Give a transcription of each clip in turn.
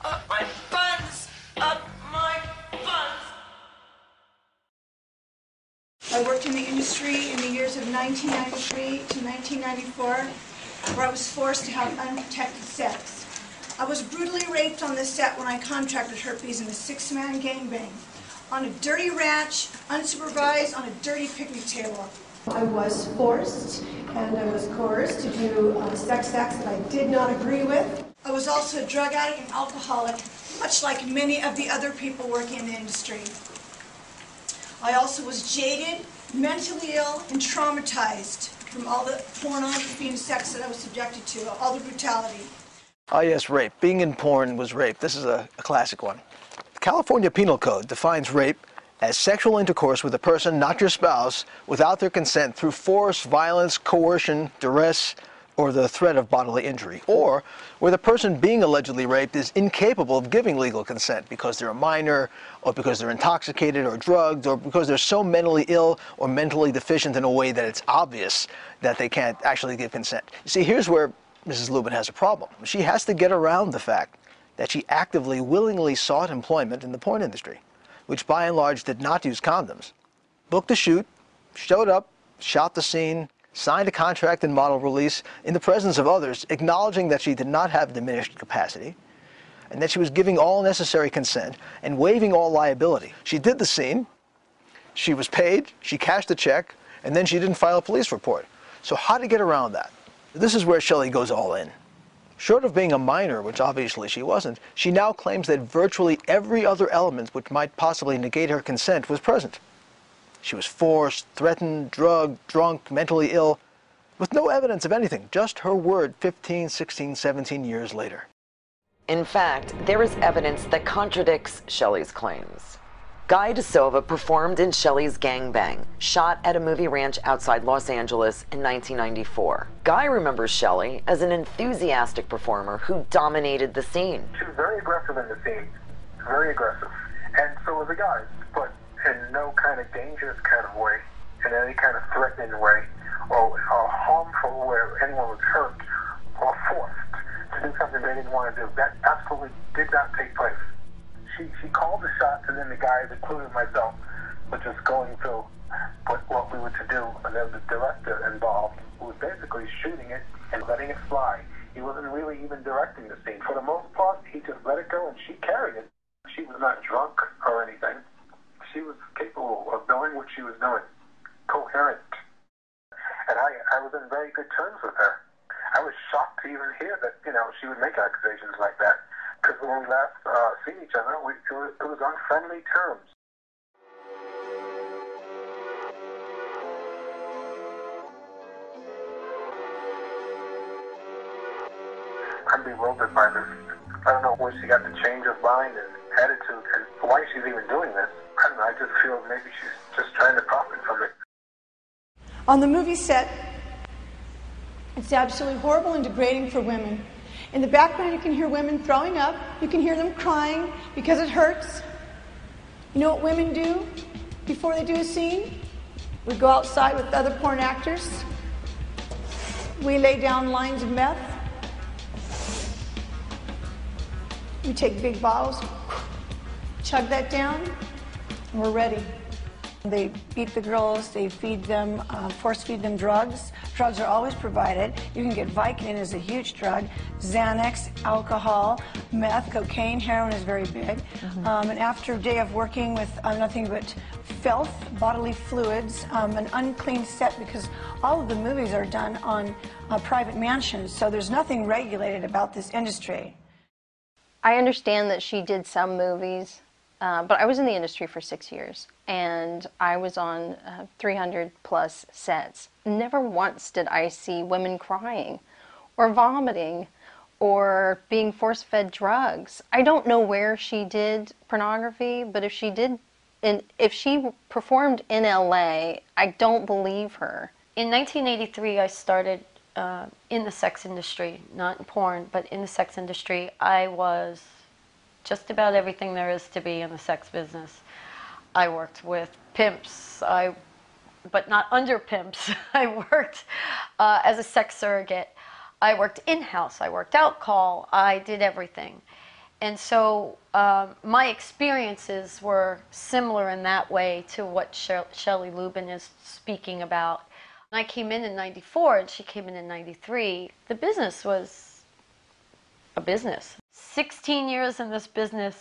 Up my buns! Up my buns! I worked in the industry in the years of 1993 to 1994, where I was forced to have unprotected sex. I was brutally raped on the set when I contracted herpes in a 6-man gangbang. On a dirty ranch, unsupervised, on a dirty picnic table. I was forced and I was coerced to do sex acts that I did not agree with. I was also a drug addict and alcoholic, much like many of the other people working in the industry. I also was jaded, mentally ill, and traumatized from all the pornography and sex that I was subjected to, all the brutality. Ah, yes, rape. Being in porn was rape. This is a classic one. The California Penal Code defines rape as sexual intercourse with a person, not your spouse, without their consent through force, violence, coercion, duress, or the threat of bodily injury, or where the person being allegedly raped is incapable of giving legal consent because they're a minor, or because they're intoxicated or drugged, or because they're so mentally ill or mentally deficient in a way that it's obvious that they can't actually give consent. You see, here's where Mrs. Lubben has a problem. She has to get around the fact that she actively, willingly sought employment in the porn industry, which by and large did not use condoms, booked a shoot, showed up, shot the scene, signed a contract and model release in the presence of others, acknowledging that she did not have diminished capacity, and that she was giving all necessary consent and waiving all liability. She did the scene, she was paid, she cashed the check, and then she didn't file a police report. So how to get around that? This is where Shelley goes all in. Short of being a minor, which obviously she wasn't, she now claims that virtually every other element which might possibly negate her consent was present. She was forced, threatened, drugged, drunk, mentally ill, with no evidence of anything, just her word 15, 16, 17 years later. In fact, there is evidence that contradicts Shelley's claims. Guy DeSilva performed in Shelley's gangbang, shot at a movie ranch outside Los Angeles in 1994. Guy remembers Shelley as an enthusiastic performer who dominated the scene. She was very aggressive in the scene, very aggressive. And so were the guys, but in no kind of dangerous kind of way, in any kind of threatening way, or harmful where anyone was hurt or forced to do something they didn't want to do. That absolutely did not take place. She called the shots, and then the guys, including myself, were just going through what we were to do. And there was the director involved who was basically shooting it and letting it fly. He wasn't really even directing the scene. For the most part, he just let it go, and she carried it. She was not drunk or anything. She was capable of knowing what she was doing, coherent. And I was in very good terms with her. I was shocked to even hear that, she would make accusations like that. Because when we last seen each other, it was on friendly terms. I'm bewildered by this. I don't know where she got the change of mind and attitude and why she's even doing this. I don't know, I just feel maybe she's just trying to profit from it. On the movie set, it's absolutely horrible and degrading for women. In the background, you can hear women throwing up. You can hear them crying because it hurts. You know what women do before they do a scene? We go outside with other porn actors. We lay down lines of meth. We take big bottles, chug that down, and we're ready. They beat the girls, they feed them, force feed them drugs. Drugs are always provided. You can get Vicodin as a huge drug, Xanax, alcohol, meth, cocaine, heroin is very big. And after a day of working with nothing but filth, bodily fluids, an unclean set, because all of the movies are done on private mansions, so there's nothing regulated about this industry. I understand that she did some movies, but I was in the industry for 6 years, and I was on 300 plus sets. Never once did I see women crying or vomiting or being force-fed drugs. I don't know where she did pornography, but if she did, and if she performed in LA, I don't believe her. In 1983, I started in the sex industry, not in porn, but in the sex industry. I was just about everything there is to be in the sex business. I worked with pimps, but not under pimps. I worked as a sex surrogate. I worked in-house. I worked out call. I did everything. And so my experiences were similar in that way to what Shelley Lubben is speaking about. When I came in '94 and she came in '93, the business was a business. 16 years in this business,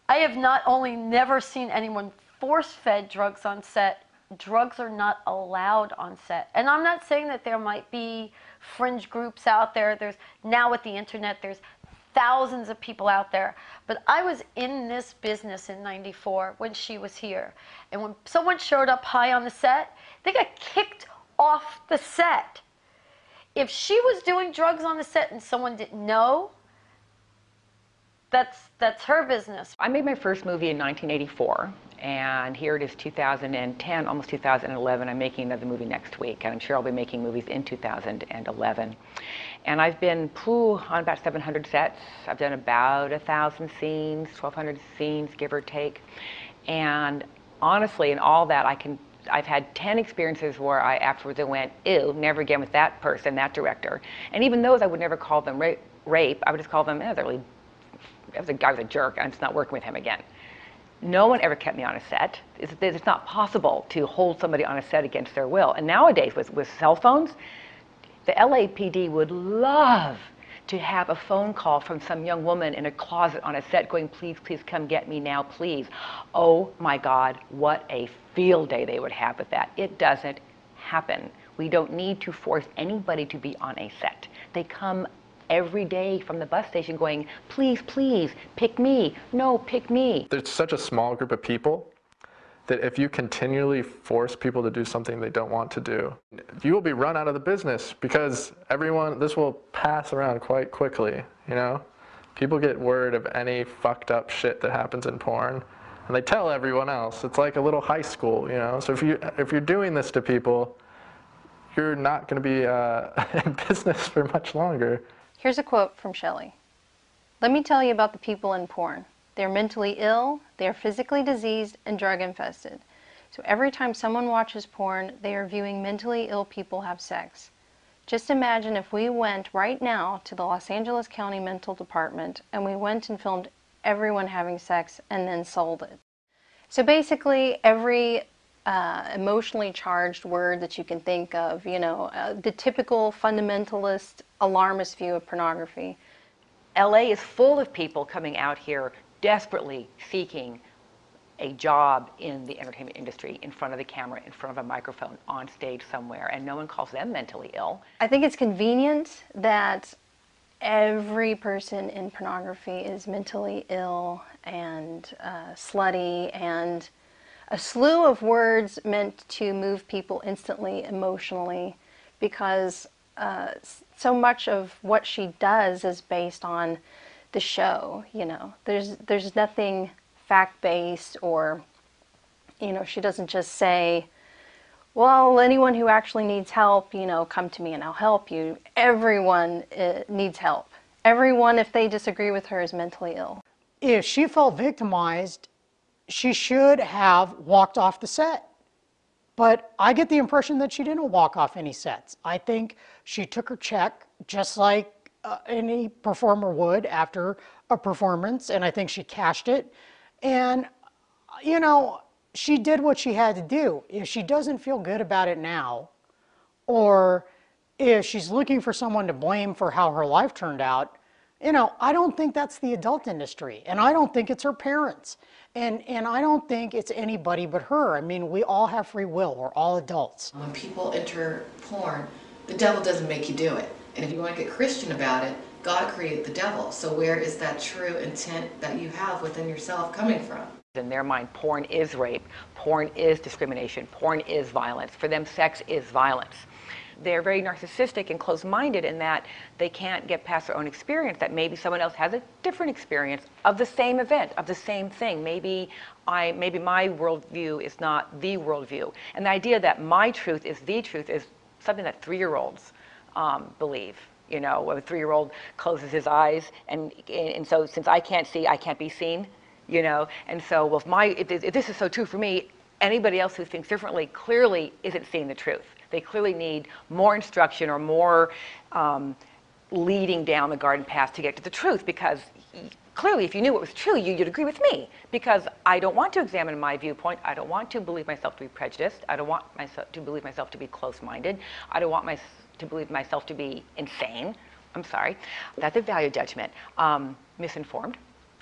I have not only never seen anyone force-fed drugs on set, drugs are not allowed on set. And I'm not saying that there might be fringe groups out there. There's now with the internet, there's thousands of people out there. But I was in this business in '94 when she was here. And when someone showed up high on the set, they got kicked off the set. If she was doing drugs on the set and someone didn't know, that's her business. I made my first movie in 1984, and here it is 2010, almost 2011. I'm making another movie next week, and I'm sure I'll be making movies in 2011. And I've been on about 700 sets. I've done about 1,000 scenes, 1,200 scenes, give or take. And honestly, in all that, I've had 10 experiences where I afterwards went, ew, never again with that person, that director. And even those, I would never call them rape. I would just call them, the guy was a jerk, I'm just not working with him again. No one ever kept me on a set. It's not possible to hold somebody on a set against their will. And nowadays, with cell phones, the LAPD would love to have a phone call from some young woman in a closet on a set going, please, please come get me now, please. Oh my God, what a field day they would have with that. It doesn't happen. We don't need to force anybody to be on a set. They come every day from the bus station going, please, please, pick me. No, pick me. There's such a small group of people that if you continually force people to do something they don't want to do, you will be run out of the business because this will pass around quite quickly, you know? People get word of any fucked up shit that happens in porn and they tell everyone else. It's like a little high school, you know? So if you're doing this to people, you're not gonna be in business for much longer. Here's a quote from Shelley. Let me tell you about the people in porn. They're mentally ill, they're physically diseased, and drug infested. So every time someone watches porn, they are viewing mentally ill people have sex. Just imagine if we went right now to the Los Angeles County Mental Department and we went and filmed everyone having sex and then sold it. So basically every emotionally charged word that you can think of, the typical fundamentalist, alarmist view of pornography. LA is full of people coming out here desperately seeking a job in the entertainment industry, in front of the camera, in front of a microphone, on stage somewhere, and no one calls them mentally ill. I think it's convenient that every person in pornography is mentally ill and slutty and a slew of words meant to move people instantly emotionally, because so much of what she does is based on the show. There's nothing fact-based, or she doesn't just say, well, anyone who actually needs help, come to me and I'll help you. Everyone needs help. Everyone, if they disagree with her, is mentally ill. If she felt victimized, she should have walked off the set. But I get the impression that she didn't walk off any sets. I think she took her check just like any performer would after a performance, and I think she cashed it. And, she did what she had to do. If she doesn't feel good about it now, or if she's looking for someone to blame for how her life turned out, I don't think that's the adult industry, and I don't think it's her parents, and I don't think it's anybody but her. I mean, we all have free will. We're all adults. When people enter porn, the devil doesn't make you do it. And if you want to get Christian about it, God created the devil. So where is that true intent that you have within yourself coming from? In their mind, porn is rape, porn is discrimination, porn is violence. For them, sex is violence. They're very narcissistic and closed-minded in that they can't get past their own experience, that maybe someone else has a different experience of the same event, of the same thing. Maybe my worldview is not the worldview. And the idea that my truth is the truth is something that 3-year-olds believe. When a 3-year-old closes his eyes, and so since I can't see, I can't be seen. And so, well, if this is so true for me, anybody else who thinks differently clearly isn't seeing the truth. They clearly need more instruction or more leading down the garden path to get to the truth, because clearly, if you knew what was true, you'd agree with me, because I don't want to examine my viewpoint. I don't want to believe myself to be prejudiced. I don't want myself to believe myself to be close-minded. I don't want to believe myself to be insane. I'm sorry. That's a value judgment. Misinformed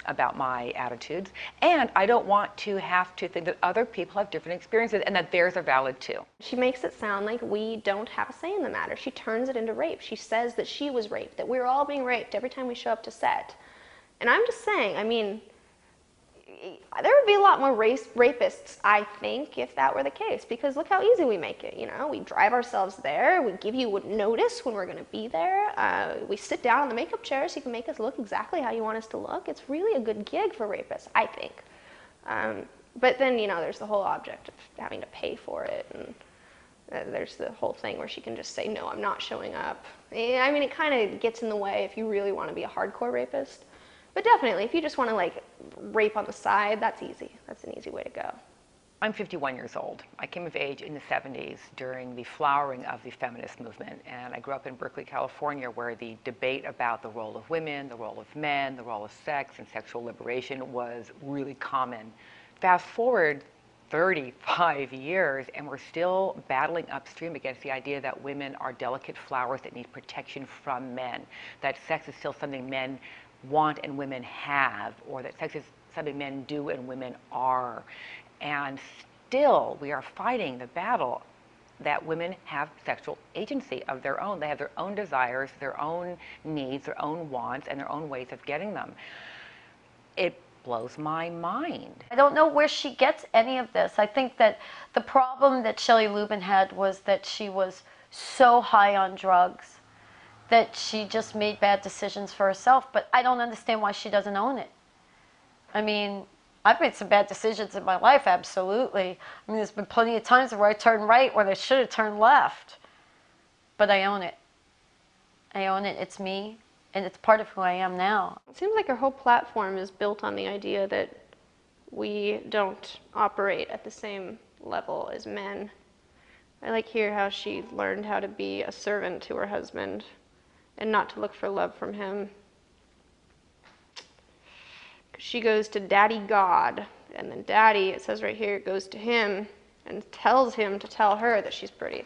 about my attitudes. And I don't want to have to think that other people have different experiences and that theirs are valid too. She makes it sound like we don't have a say in the matter. She turns it into rape. She says that she was raped, that we're all being raped every time we show up to set. And I'm just saying, I mean, there would be a lot more rapists, I think, if that were the case, because look how easy we make it, you know? We drive ourselves there, we give you notice when we're going to be there, we sit down in the makeup chair so you can make us look exactly how you want us to look. It's really a good gig for rapists, I think. But then, you know, there's the whole object of having to pay for it, and there's the whole thing where she can just say, no, I'm not showing up. I mean, it kind of gets in the way if you really want to be a hardcore rapist. But definitely, if you just want to like rape on the side, that's easy. That's an easy way to go. I'm 51 years old. I came of age in the 70s during the flowering of the feminist movement, and I grew up in Berkeley, California, where the debate about the role of women, the role of men, the role of sex, and sexual liberation was really common. Fast forward 35 years, and we're still battling upstream against the idea that women are delicate flowers that need protection from men, that sex is still something men want and women have, or that sex is something men do and women are. And still, we are fighting the battle that women have sexual agency of their own. They have their own desires, their own needs, their own wants, and their own ways of getting them. It blows my mind. I don't know where she gets any of this. I think that the problem that Shelley Lubben had was that she was so high on drugs that she just made bad decisions for herself, but I don't understand why she doesn't own it. I mean, I've made some bad decisions in my life, absolutely. I mean, there's been plenty of times where I turned right when I should have turned left, but I own it. I own it, it's me, and it's part of who I am now. It seems like her whole platform is built on the idea that we don't operate at the same level as men. I like hear how she learned how to be a servant to her husband and not to look for love from him. She goes to Daddy God, and then Daddy, it says right here, goes to him and tells him to tell her that she's pretty.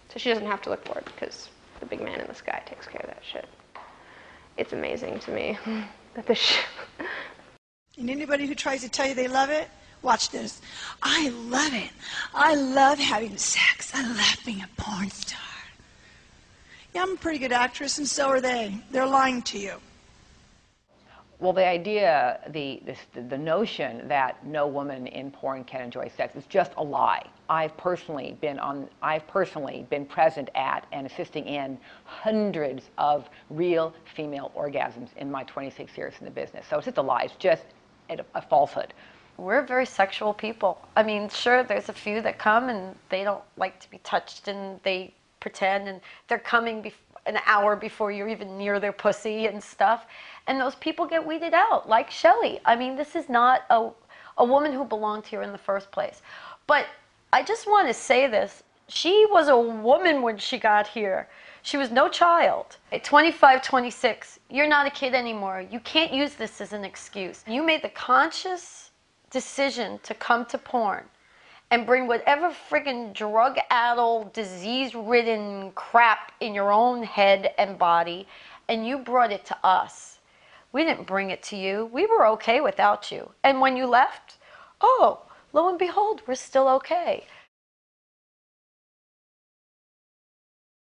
So she doesn't have to look for it because the big man in the sky takes care of that shit. It's amazing to me that this shit. And anybody who tries to tell you they love it, watch this. I love it. I love having sex. I love being a porn star. Yeah, I'm a pretty good actress, and so are they. They're lying to you. Well, the idea, the notion that no woman in porn can enjoy sex is just a lie. I've personally been present at and assisting in hundreds of real female orgasms in my 26 years in the business. So it's just a lie. It's just a falsehood. We're very sexual people. I mean, sure, there's a few that come and they don't like to be touched and they pretend and they're coming an hour before you're even near their pussy and stuff. And those people get weeded out, like Shelley. I mean, this is not a woman who belonged here in the first place. But I just want to say this. She was a woman when she got here. She was no child. At 25, 26, you're not a kid anymore. You can't use this as an excuse. You made the conscious decision to come to porn and bring whatever friggin' drug-addled, disease-ridden crap in your own head and body, and you brought it to us. We didn't bring it to you. We were okay without you. And when you left, oh, lo and behold, we're still okay.